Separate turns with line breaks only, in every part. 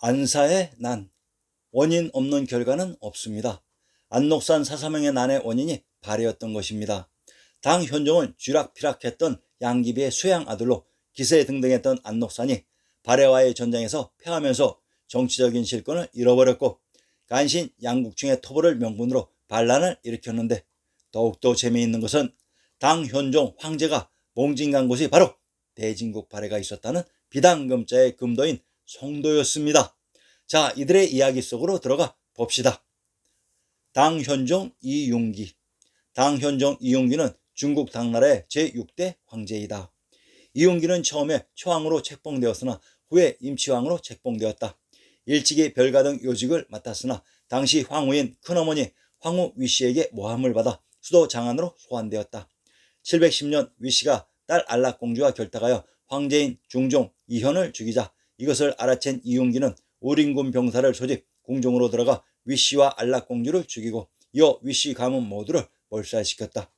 안사의 난, 원인 없는 결과는 없습니다. 안녹산 사사명의 난의 원인이 발해였던 것입니다. 당 현종을 쥐락펴락했던 양귀비의 수양 아들로 기세등등했던 안녹산이 발해와의 전쟁에서 패하면서 정치적인 실권을 잃어버렸고 간신 양국충의 토벌을 명분으로 반란을 일으켰는데, 더욱더 재미있는 것은 당 현종 황제가 몽진간 곳이 바로 대진국 발해가 있었다는 비당금자의 금도인 송도였습니다. 자, 이들의 이야기 속으로 들어가 봅시다. 당현종 이윤기. 당현종 이윤기는 중국 당나라의 제6대 황제이다. 이윤기는 처음에 초왕으로 책봉되었으나 후에 임치왕으로 책봉되었다. 일찍이 별가등 요직을 맡았으나 당시 황후인 큰어머니 황후 위씨에게 모함을 받아 수도 장안으로 소환되었다. 710년 위씨가 딸 안락공주와 결탁하여 황제인 중종 이현을 죽이자 이것을 알아챈 이윤기는 우린군 병사를 소집 궁중으로 들어가 위씨와 안락공주를 죽이고 이어 위씨 가문 모두를 몰살시켰다.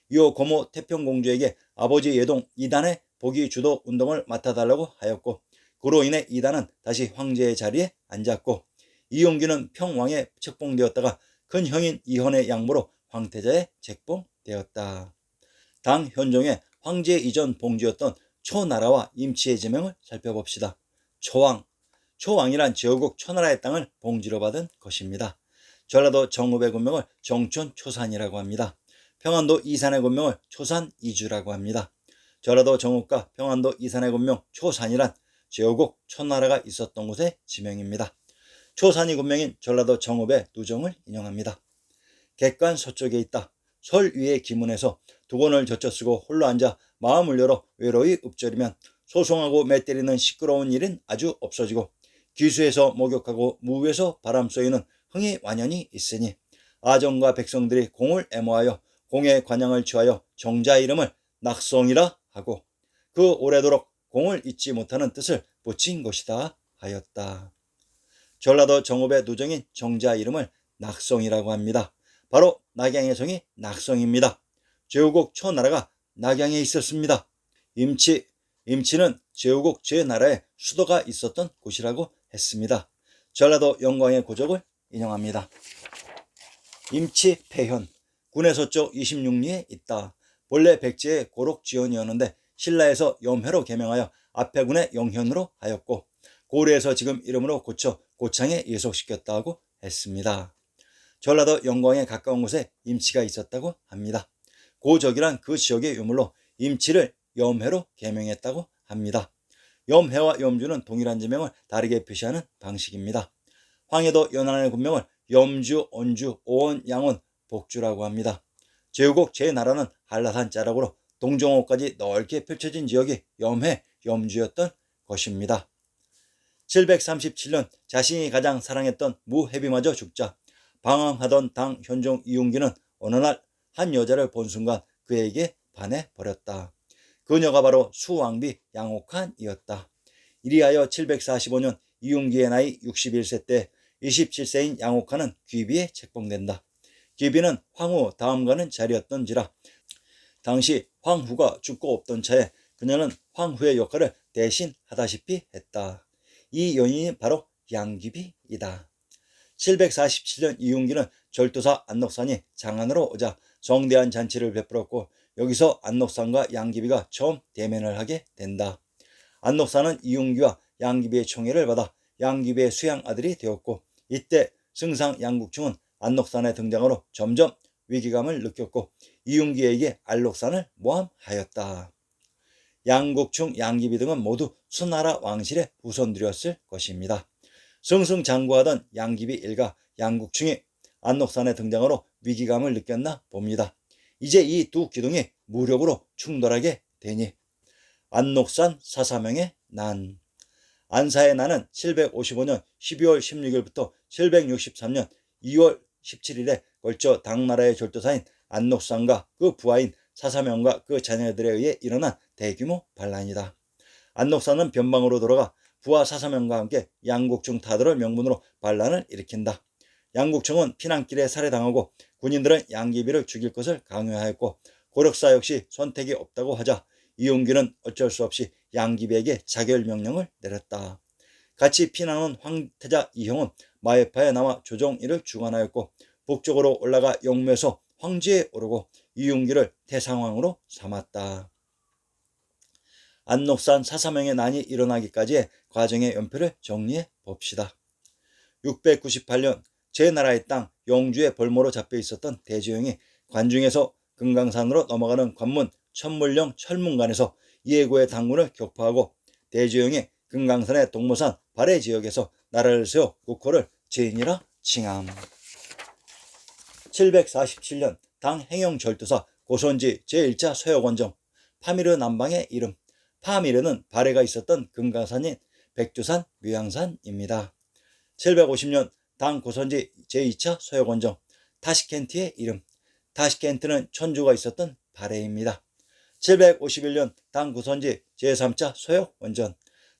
이어 고모 태평공주에게 아버지 예동 이단의 복위 주도 운동을 맡아달라고 하였고, 그로 인해 이단은 다시 황제의 자리에 앉았고, 이윤기는 평왕에 책봉되었다가 큰 형인 이현의 양보로 황태자에 책봉되었다. 당 현종의 황제 이전 봉주였던 초나라와 임치의 제명을 살펴봅시다. 초왕. 초왕이란 제후국 초나라의 땅을 봉지로 받은 것입니다. 전라도 정읍의 군명을 정촌 초산이라고 합니다. 평안도 이산의 군명을 초산 이주라고 합니다. 전라도 정읍과 평안도 이산의 군명 초산이란 제후국 초나라가 있었던 곳의 지명입니다. 초산이 군명인 전라도 정읍의 누정을 인용합니다. 객관 서쪽에 있다. 솔 위의 기문에서 두건을 젖혀쓰고 홀로 앉아 마음을 열어 외로이 읊조리면 소송하고 맷때리는 시끄러운 일은 아주 없어지고, 기수에서 목욕하고 무에서 바람 쏘이는 흥이 완연히 있으니 아정과 백성들이 공을 애모하여 공의 관양을 취하여 정자 이름을 낙성이라 하고 그 오래도록 공을 잊지 못하는 뜻을 붙인 것이다 하였다. 전라도 정읍의 누정인 정자 이름을 낙성이라고 합니다. 바로 낙양의 성이 낙성입니다. 제후국 초나라가 낙양에 있었습니다. 임치는 제후국 제나라의 수도가 있었던 곳이라고 했습니다. 전라도 영광의 고적을 인용합니다. 임치 폐현. 군의 서쪽 26리에 있다. 본래 백제의 고록지원이었는데 신라에서 염회로 개명하여 앞에 군의 영현으로 하였고, 고려에서 지금 이름으로 고쳐 고창에 예속시켰다고 했습니다. 전라도 영광에 가까운 곳에 임치가 있었다고 합니다. 고적이란 그 지역의 유물로 임치를 염회로 개명했다고 합니다. 염회와 염주는 동일한 지명을 다르게 표시하는 방식입니다. 황해도 연안의 군명을 염주, 언주, 오원, 양원, 복주라고 합니다. 제후국 제나라는 한라산 자락으로 동정호까지 넓게 펼쳐진 지역이 염회, 염주였던 것입니다. 737년 자신이 가장 사랑했던 무해비마저 죽자 방황하던 당 현종 이윤기는 어느 날 한 여자를 본 순간 그에게 반해버렸다. 그녀가 바로 수왕비 양옥한이었다. 이리하여 745년 이윤기의 나이 61세 때 27세인 양옥한은 귀비에 책봉된다. 귀비는 황후 다음가는 자리였던지라 당시 황후가 죽고 없던 차에 그녀는 황후의 역할을 대신 하다시피 했다. 이 연인이 바로 양귀비이다. 747년 이윤기는 절도사 안녹산이 장안으로 오자 성대한 잔치를 베풀었고, 여기서 안녹산과 양귀비가 처음 대면을 하게 된다. 안녹산은 이윤기와 양귀비의 총애를 받아 양귀비의 수양 아들이 되었고, 이때 승상 양국충은 안녹산의 등장으로 점점 위기감을 느꼈고 이윤기에게 안록산을 모함하였다. 양국충, 양귀비 등은 모두 수나라 왕실의 후손들이었을 것입니다. 승승장구하던 양귀비 일가 양국충이 안녹산의 등장으로 위기감을 느꼈나 봅니다. 이제 이 두 기둥이 무력으로 충돌하게 되니 안녹산 사사명의 난. 안사의 난은 755년 12월 16일부터 763년 2월 17일에 걸쳐 당나라의 절도사인 안녹산과 그 부하인 사사명과 그 자녀들에 의해 일어난 대규모 반란이다. 안녹산은 변방으로 돌아가 부하 사사명과 함께 양국충 타도를 명분으로 반란을 일으킨다. 양국충은 피난길에 살해당하고 군인들은 양귀비를 죽일 것을 강요하였고, 고력사 역시 선택이 없다고 하자 이윤기는 어쩔 수 없이 양귀비에게 자결 명령을 내렸다. 같이 피난온 황태자 이형은 마에파에 남아 조정일을 주관하였고 북쪽으로 올라가 영무에서 황지에 오르고 이윤기를 태상왕으로 삼았다. 안녹산 사사명의 난이 일어나기까지의 과정의 연표를 정리해 봅시다. 698년 제나라의 땅 영주의 벌모로 잡혀 있었던 대지형이 관중에서 금강산으로 넘어가는 관문 천물령 철문관에서 이해고의 당군을 격파하고 대지형이 금강산의 동모산 발해 지역에서 나라를 세워 국호를 제인이라 칭함. 747년 당 행영절도사 고선지 제1차 서역원정 파미르 남방의 이름. 파미르는 발해가 있었던 금강산인 백두산 묘양산입니다. 750년 당 고선지 제2차 서역원정 타시켄트의 이름. 타시켄트는 천주가 있었던 발해입니다. 751년 당 고선지 제3차 서역원전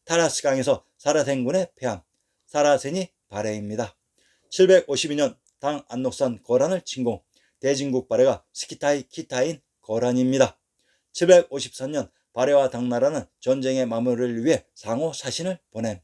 타라스강에서 사라센군의 폐함. 사라센이 발해입니다. 752년 당 안녹산 거란을 침공. 대진국 발해가 스키타이 키타인 거란입니다. 753년 발해와 당나라는 전쟁의 마무리를 위해 상호 사신을 보냄.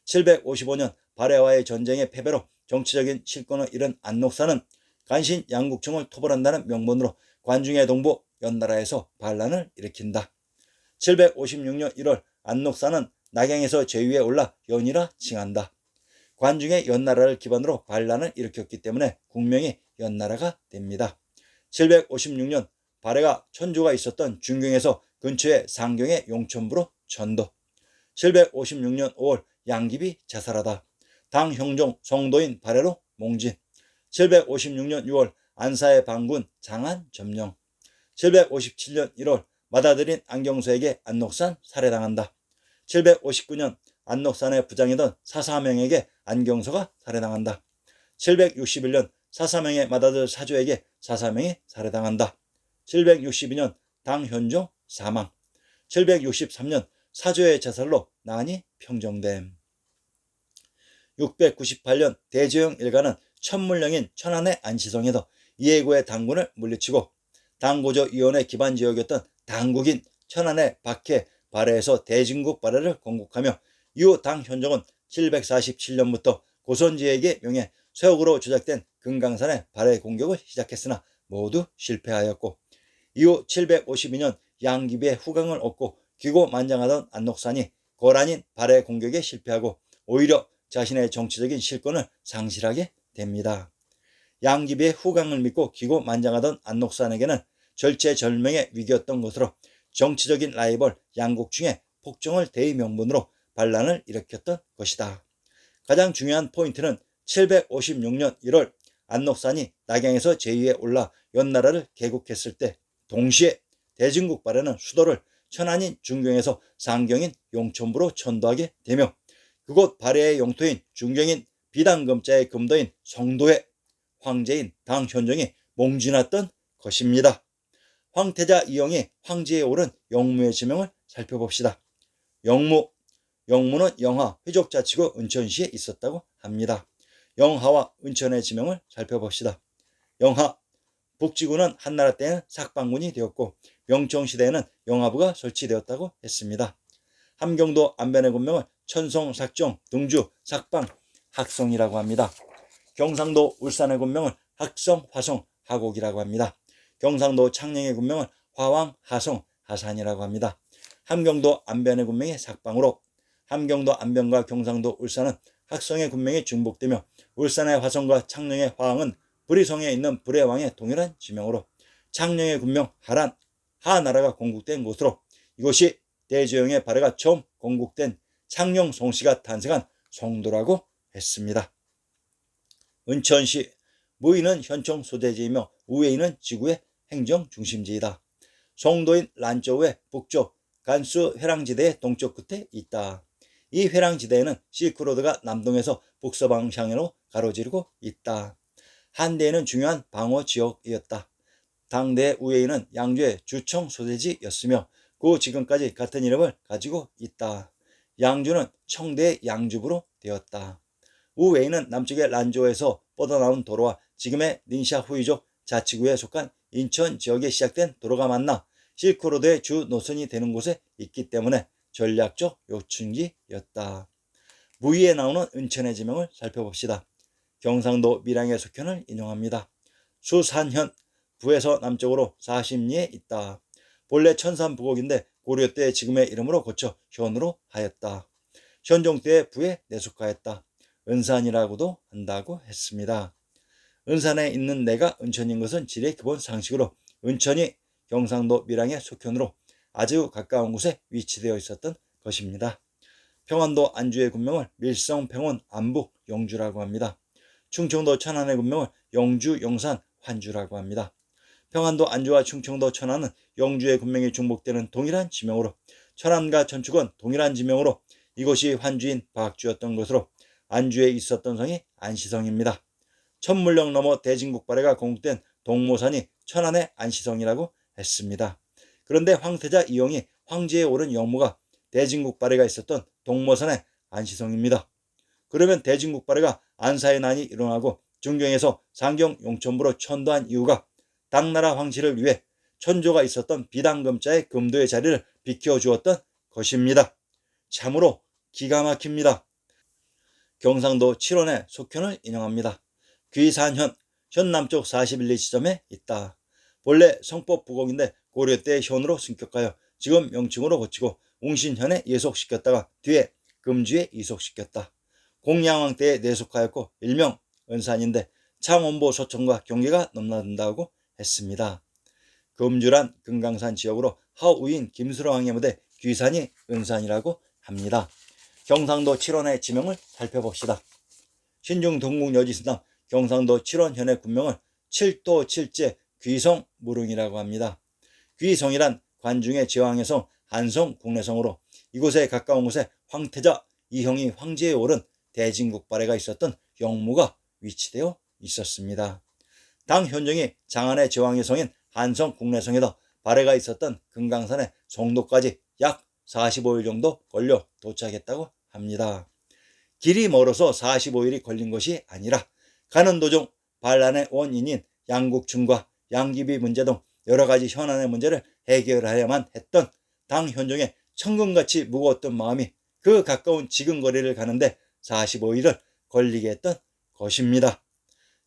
755년 발해와의 전쟁의 패배로 정치적인 실권을 잃은 안녹산은 간신 양국청을 토벌한다는 명분으로 관중의 동부 연나라에서 반란을 일으킨다. 756년 1월 안녹산은 낙양에서 제위에 올라 연이라 칭한다. 관중의 연나라를 기반으로 반란을 일으켰기 때문에 국명이 연나라가 됩니다. 756년 발해가 천주가 있었던 중경에서 근처의 상경의 용천부로 전도. 756년 5월 양귀비 자살하다. 당 형종 성도인 발해로 몽진. 756년 6월 안사의 반군 장안 점령. 757년 1월 맏아들인 안경서에게 안녹산 살해당한다. 759년 안녹산의 부장이던 사사명에게 안경서가 살해당한다. 761년 사사명의 맏아들 사조에게 사사명이 살해당한다. 762년 당현종 사망. 763년 사조의 자살로 난이 평정됨. 698년 대지형 일가는 천물령인 천안의 안시성에서 이해고의 당군을 물리치고 당고조위원회 기반지역이었던 당국인 천안의 박해 발해에서 대진국 발해를 건국하며 이후 당현종은 747년부터 고선지에게 명해 서역으로 조작된 금강산의 발해 공격을 시작했으나 모두 실패하였고 이후 752년 양귀비의 후광을 얻고 기고만장하던 안녹산이 거란인 발해 공격에 실패하고 오히려 자신의 정치적인 실권을 상실하게 됩니다. 양귀비의 후광을 믿고 기고만장하던 안녹산에게는 절체절명의 위기였던 것으로 정치적인 라이벌 양국충의 폭정을 대의 명분으로 반란을 일으켰던 것이다. 가장 중요한 포인트는 756년 1월 안녹산이 낙양에서 제위에 올라 연나라를 개국했을 때 동시에 대진국 발해는 수도를 천안인 중경에서 상경인 용천부로 전도하게 되며 그곳 발해의 영토인 중경인 비당금자의 금도인 성도의 황제인 당현종이 몽진했던 것입니다. 황태자 이형이 황제에 오른 영무의 지명을 살펴봅시다. 영무는 영하 회족자치구 은천시에 있었다고 합니다. 영하와 은천의 지명을 살펴봅시다. 영하 북지구는 한나라 때는 삭방군이 되었고 명청시대에는 영하부가 설치되었다고 했습니다. 함경도 안변의 군명을 천성, 삭정, 등주, 삭방, 학성이라고 합니다. 경상도 울산의 군명을 학성, 화성, 하곡이라고 합니다. 경상도 창녕의 군명을 화왕, 하성, 하산이라고 합니다. 함경도 안변의 군명이 삭방으로 함경도 안변과 경상도 울산은 학성의 군명이 중복되며 울산의 화성과 창녕의 화왕은 불의성에 있는 불의 왕의 동일한 지명으로 창녕의 군명 하란, 하나라가 건국된 곳으로 이곳이 대지형의 발해가 처음 건국된 창녕 송씨가 탄생한 송도라고 했습니다. 은천시 무의는 현청 소재지이며 우회인은 지구의 행정 중심지이다. 송도인 란저우의 북쪽 간수 회랑지대의 동쪽 끝에 있다. 이 회랑지대에는 실크로드가 남동에서 북서방향으로 가로지르고 있다. 한대에는 중요한 방어 지역이었다. 당대 우회인은 양주의 주청 소재지였으며 그 지금까지 같은 이름을 가지고 있다. 양주는 청대의 양주부로 되었다. 우웨이는 남쪽의 란조에서 뻗어나온 도로와 지금의 닌샤 후이족 자치구에 속한 인천 지역에 시작된 도로가 만나 실크로드의 주 노선이 되는 곳에 있기 때문에 전략적 요충지였다. 무위에 나오는 은천의 지명을 살펴봅시다. 경상도 밀양의 속현을 인용합니다. 수산현, 부에서 남쪽으로 40리에 있다. 본래 천산부곡인데 고려 때 지금의 이름으로 고쳐 현으로 하였다. 현종 때 부에 내속하였다. 은산이라고도 한다고 했습니다. 은산에 있는 내가 은천인 것은 지리의 기본 상식으로 은천이 경상도 밀양의 속현으로 아주 가까운 곳에 위치되어 있었던 것입니다. 평안도 안주의 군명을 밀성, 평원, 안북, 영주라고 합니다. 충청도 천안의 군명을 영주, 영산, 환주라고 합니다. 평안도 안주와 충청도 천안은 영주의 군명이 중복되는 동일한 지명으로 천안과 천축은 동일한 지명으로 이곳이 환주인 박주였던 것으로 안주에 있었던 성이 안시성입니다. 천물령 넘어 대진국발해가 건국된 동모산이 천안의 안시성이라고 했습니다. 그런데 황태자 이용이 황제에 오른 영무가 대진국발해가 있었던 동모산의 안시성입니다. 그러면 대진국발해가 안사의 난이 일어나고 중경에서 상경 용천부로 천도한 이유가 당나라 황실을 위해 천조가 있었던 비당금자의 금도의 자리를 비켜주었던 것입니다. 참으로 기가 막힙니다. 경상도 칠원의 속현을 인용합니다. 귀산현, 현 남쪽 41리 지점에 있다. 본래 성법부곡인데 고려 때 현으로 승격하여 지금 명칭으로 고치고 웅신현에 예속시켰다가 뒤에 금주에 이속시켰다. 공양왕 때에 내속하였고 일명 은산인데 창원보 소천과 경계가 넘나든다고 했습니다. 금주란 금강산 지역으로 하우인 김수로왕의 무대 귀산이 은산이라고 합니다. 경상도 칠원의 지명을 살펴봅시다. 신중 동국 여지스남 경상도 칠원현의 군명을 칠도 칠제 귀성 무릉이라고 합니다. 귀성이란 관중의 제왕의 성 한성 국내성으로 이곳에 가까운 곳에 황태자 이형이 황제에 오른 대진국발해가 있었던 영무가 위치되어 있었습니다. 당 현종이 장안의 제왕의 성인 한성 국내성에다 발해가 있었던 금강산의 송도까지 약 45일 정도 걸려 도착했다고 합니다. 길이 멀어서 45일이 걸린 것이 아니라 가는 도중 반란의 원인인 양국충과 양귀비 문제 등 여러 가지 현안의 문제를 해결하여야만 했던 당 현종의 천금같이 무거웠던 마음이 그 가까운 지근거리를 가는데 45일을 걸리게 했던 것입니다.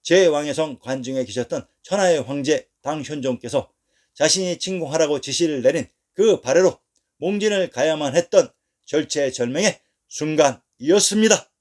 제 왕의 성 관중에 계셨던 천하의 황제 당 현종께서 자신이 침공하라고 지시를 내린 그 발해로 몽진을 가야만 했던 절체절명의 순간이었습니다.